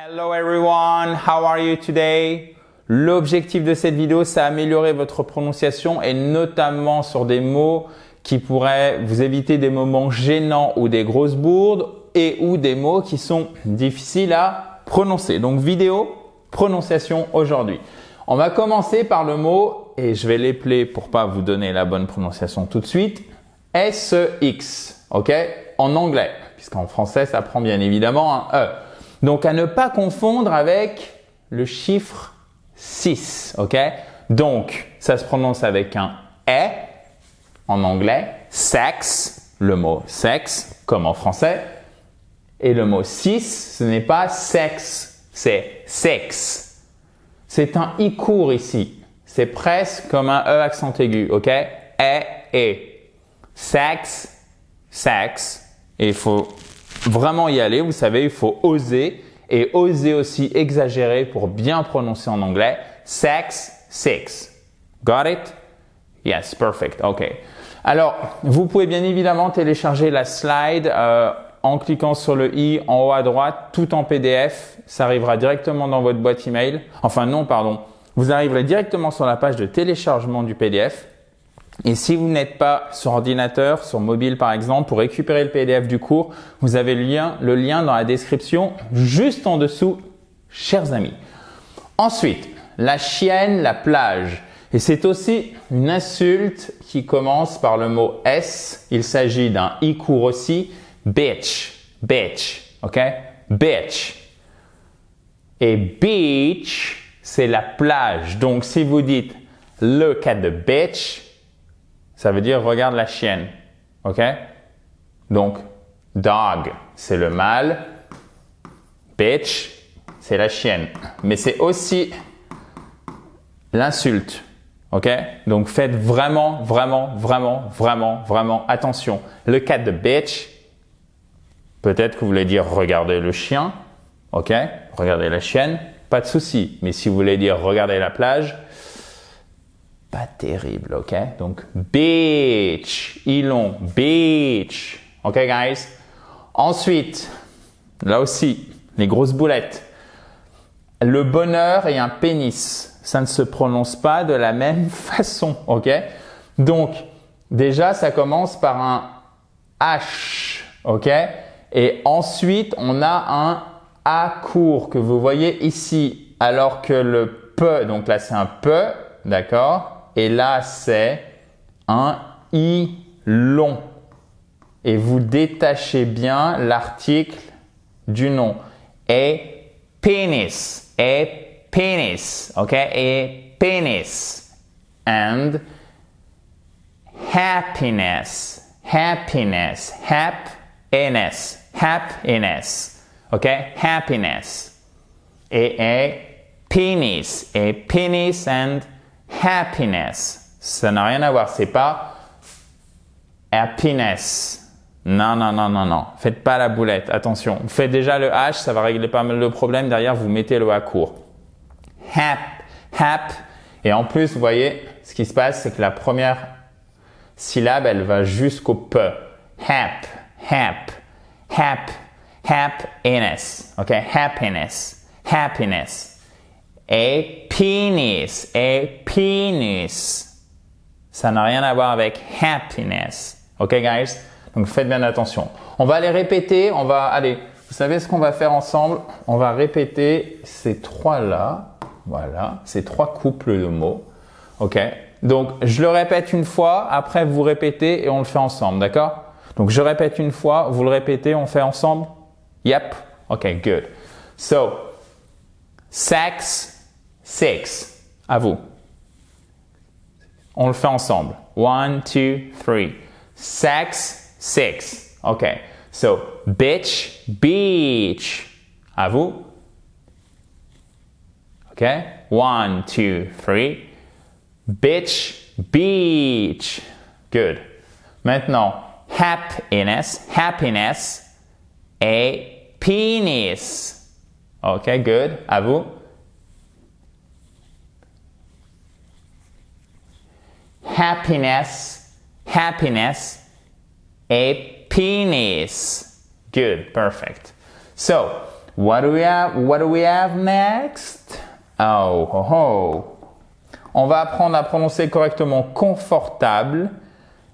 Hello everyone, how are you today? L'objectif de cette vidéo, c'est améliorer votre prononciation et notamment sur des mots qui pourraient vous éviter des moments gênants ou des grosses bourdes et ou des mots qui sont difficiles à prononcer. Donc vidéo prononciation aujourd'hui. On va commencer par le mot, et je vais l'épeler pour pas vous donner la bonne prononciation tout de suite, S-E-X, ok? En anglais, puisqu'en français, ça prend bien évidemment un E. Donc, à ne pas confondre avec le chiffre 6, ok? Donc, ça se prononce avec un E en anglais, sex, le mot sexe, comme en français. Et le mot 6, ce n'est pas sexe, c'est sex. C'est un I court ici. C'est presque comme un E accent aigu, ok? E. Sex, sex. Et il faut vraiment y aller, vous savez, il faut oser et oser aussi exagérer pour bien prononcer en anglais. Sex, six. Got it? Yes, perfect. OK. Alors, vous pouvez bien évidemment télécharger la slide en cliquant sur le i en haut à droite, tout en PDF. Ça arrivera directement dans votre boîte email. Enfin non, pardon. Vous arriverez directement sur la page de téléchargement du PDF. Et si vous n'êtes pas sur ordinateur, sur mobile par exemple, pour récupérer le PDF du cours, vous avez le lien dans la description juste en dessous, chers amis. Ensuite, la chienne, la plage. Et c'est aussi une insulte qui commence par le mot S. Il s'agit d'un I court aussi. Bitch, bitch, ok? Bitch. Et beach, c'est la plage. Donc si vous dites look at the beach, ça veut dire regarde la chienne, ok? Donc, dog, c'est le mâle. Bitch, c'est la chienne. Mais c'est aussi l'insulte, ok? Donc, faites vraiment attention. Look at the bitch. Peut-être que vous voulez dire regardez le chien, ok? Regardez la chienne, pas de souci. Mais si vous voulez dire regardez la plage, pas terrible, ok? Donc, beach, îlon, beach. Ok, guys? Ensuite, là aussi, les grosses boulettes. Le bonheur et un pénis, ça ne se prononce pas de la même façon, ok? Donc, déjà, ça commence par un H, ok? Et ensuite, on a un A court que vous voyez ici, alors que le P, donc là, c'est un P, d'accord? Et là, c'est un I long. Et vous détachez bien l'article du nom. Et penis. Et penis. OK? Et penis. And happiness. Happiness. Happiness. Happiness. OK? Happiness. Et penis. Et penis and happiness, ça n'a rien à voir, c'est pas happiness. Non. Faites pas la boulette, attention. Vous faites déjà le H, ça va régler pas mal de problèmes. Derrière, vous mettez le A court. Hap. Et en plus, vous voyez, ce qui se passe, c'est que la première syllabe, elle va jusqu'au P. Happiness. OK? Happiness. Et penis. Ça n'a rien à voir avec happiness. OK, guys? Donc, faites bien attention. On va les répéter. Allez, vous savez ce qu'on va faire ensemble? On va répéter ces trois-là. Voilà, ces trois couples de mots. OK? Donc, je le répète une fois. Après, vous répétez et on le fait ensemble. D'accord? Donc, je répète une fois. Vous le répétez. On fait ensemble? Yep. OK, good. So, sex. Six. À vous. On le fait ensemble. 1, 2, 3. Sex, six. OK. So, bitch, beach. À vous. OK. 1, 2, 3. Bitch, beach. Good. Maintenant, happiness et penis. OK, good. À vous. Happiness, et penis. Good, perfect. So, What do we have next? Oh. On va apprendre à prononcer correctement confortable,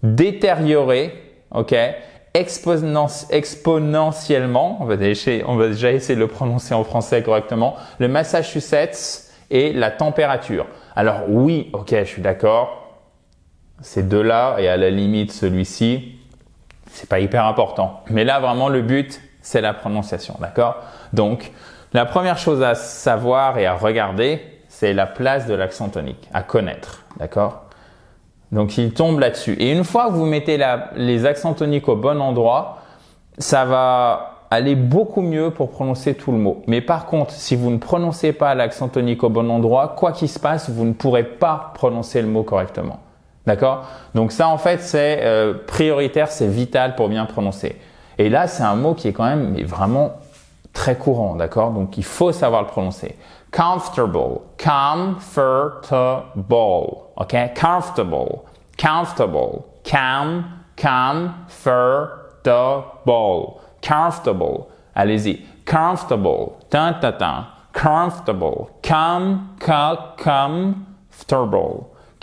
détérioré, ok? Exponentiellement, on va déjà essayer de le prononcer en français correctement, le Massachusetts et la température. Alors oui, ok, je suis d'accord, ces deux-là et à la limite celui-ci, c'est pas hyper important. Mais là vraiment le but, c'est la prononciation, d'accord? Donc la première chose à savoir et à regarder, c'est la place de l'accent tonique, à connaître, d'accord? Donc, il tombe là-dessus. Et une fois que vous mettez les accents toniques au bon endroit, ça va aller beaucoup mieux pour prononcer tout le mot. Mais par contre, si vous ne prononcez pas l'accent tonique au bon endroit, quoi qu'il se passe, vous ne pourrez pas prononcer le mot correctement. D'accord? Donc ça, en fait, c'est prioritaire, c'est vital pour bien prononcer. Et là, c'est un mot qui est quand même vraiment très courant, d'accord? Donc, il faut savoir le prononcer. Comfortable, comfortable, ok? Comfortable, comfortable, allez-y, comfortable, comfortable,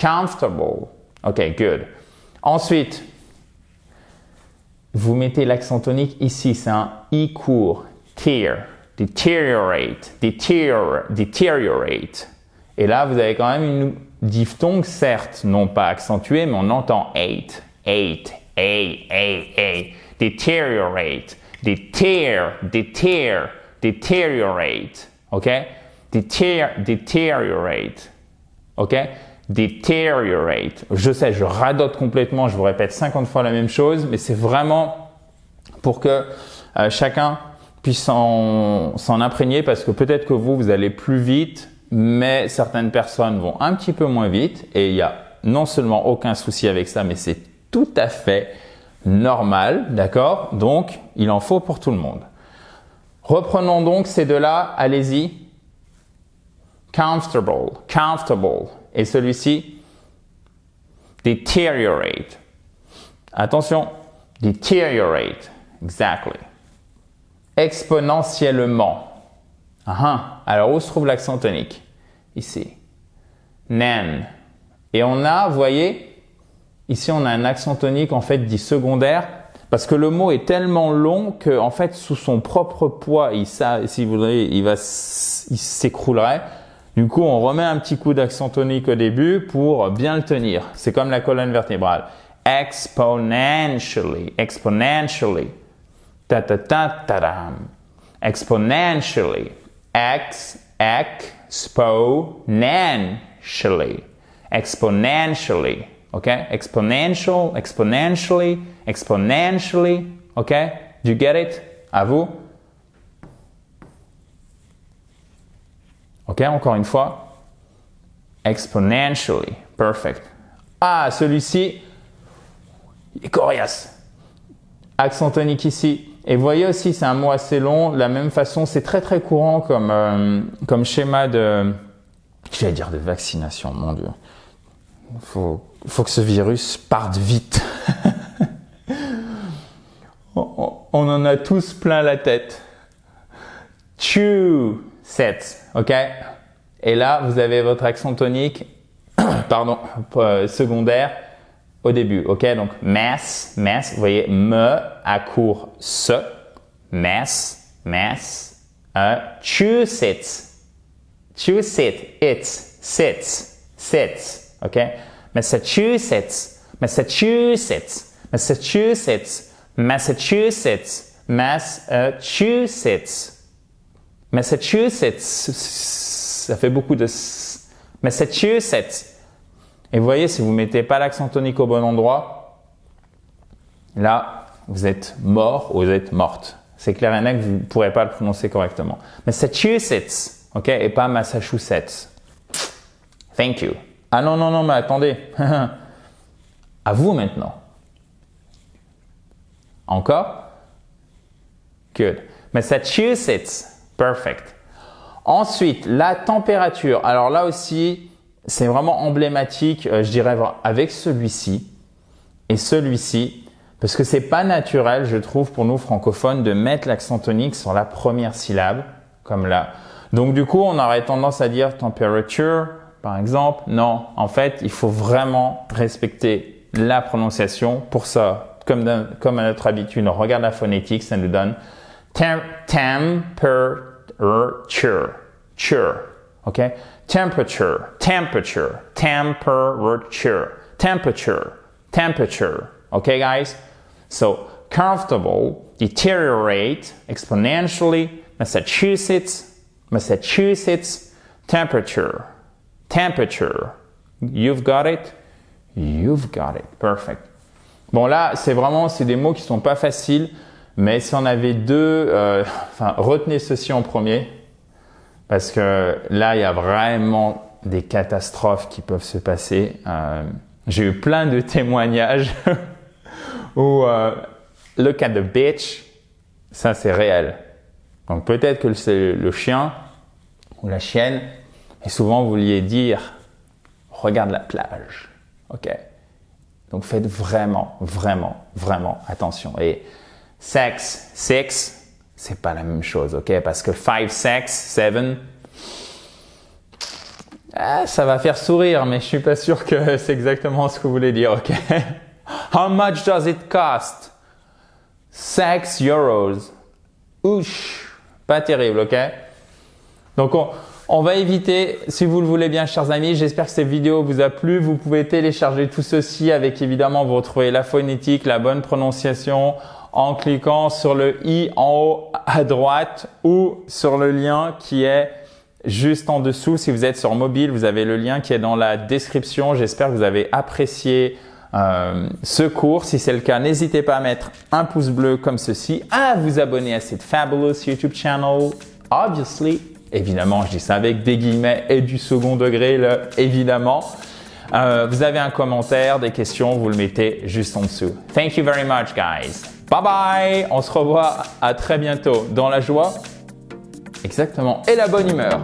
comfortable, ok, good. Ensuite, vous mettez l'accent tonique ici, c'est un I court, deteriorate. Et là, vous avez quand même une diphtongue, certes, non pas accentuée, mais on entend deteriorate, deteriorate, ok? Deteriorate, ok? Deteriorate. Je sais, je radote complètement, je vous répète 50 fois la même chose, mais c'est vraiment pour que chacun puisse s'en imprégner, parce que peut-être que vous allez plus vite, mais certaines personnes vont un petit peu moins vite, et il y a non seulement aucun souci avec ça, mais c'est tout à fait normal, d'accord? Donc, il en faut pour tout le monde. Reprenons donc ces deux-là, allez-y. Comfortable. Et celui-ci, deteriorate. Attention, deteriorate. Exactly. Exponentiellement. Alors, où se trouve l'accent tonique? Ici. Nan. Et on a, vous voyez, ici on a un accent tonique en fait dit secondaire, parce que le mot est tellement long que en fait sous son propre poids, si vous voulez, il s'écroulerait. Du coup, on remet un petit coup d'accent tonique au début pour bien le tenir. C'est comme la colonne vertébrale. Exponentially. Ta-ta-ta-ta-dam. Exponentially. Exponentially. Okay? Exponentially. Okay? Do you get it? À vous? Ok, encore une fois. Exponentially. Perfect. Ah, celui-ci, il est coriace. Accent tonique ici. Et vous voyez aussi, c'est un mot assez long. De la même façon, c'est très très courant comme schéma de, j'allais dire de vaccination, mon Dieu. Faut que ce virus parte vite. On en a tous plein la tête. Sets, ok? Et là, vous avez votre accent tonique, secondaire au début, ok? Donc, mass, vous voyez, me, à court, se, mass, Massachusetts, sits, ok? Massachusetts, ça fait beaucoup de Massachusetts. Et vous voyez, si vous mettez pas l'accent tonique au bon endroit, là, vous êtes mort ou vous êtes morte. C'est clair et net que vous ne pourrez pas le prononcer correctement. Massachusetts, ok, et pas Massachusetts. Thank you. Ah non, mais attendez. À vous maintenant. Encore? Good. Massachusetts. Perfect. Ensuite, la température. Alors là aussi, c'est vraiment emblématique, je dirais, avec celui-ci et celui-ci. Parce que c'est pas naturel, je trouve, pour nous francophones, de mettre l'accent tonique sur la première syllabe, comme là. Donc du coup, on aurait tendance à dire temperature, par exemple. Non, en fait, il faut vraiment respecter la prononciation. Pour ça, comme à notre habitude, on regarde la phonétique, ça nous donne temperature, ok? Temperature, temperature, temperature, temperature, temperature. Okay, guys? So, comfortable, deteriorate, exponentially, Massachusetts, temperature, temperature. You've got it? You've got it. Perfect. Bon, là, c'est des mots qui sont pas faciles, mais si on avait retenez ceci en premier, parce que là, il y a vraiment des catastrophes qui peuvent se passer. J'ai eu plein de témoignages où look at the bitch, ça c'est réel. Donc peut-être que c'est le chien ou la chienne, et souvent vous vouliez dire regarde la plage. Ok. Donc faites vraiment, vraiment, vraiment attention. Et sex, six, c'est pas la même chose, ok? Parce que 5, 6, 7, ça va faire sourire, mais je suis pas sûr que c'est exactement ce que vous voulez dire, ok? How much does it cost? 6 euros. Ouch, pas terrible, ok? Donc on va éviter, si vous le voulez bien, chers amis, j'espère que cette vidéo vous a plu. Vous pouvez télécharger tout ceci avec, évidemment, vous retrouvez la phonétique, la bonne prononciation en cliquant sur le i en haut à droite ou sur le lien qui est juste en dessous. Si vous êtes sur mobile, vous avez le lien qui est dans la description. J'espère que vous avez apprécié ce cours. Si c'est le cas, n'hésitez pas à mettre un pouce bleu comme ceci, à vous abonner à cette fabulous YouTube channel, obviously. Évidemment, je dis ça avec des guillemets et du second degré, là, évidemment. Vous avez un commentaire, des questions, vous le mettez juste en dessous. Thank you very much, guys. Bye bye. On se revoit à très bientôt dans la joie, exactement, et la bonne humeur.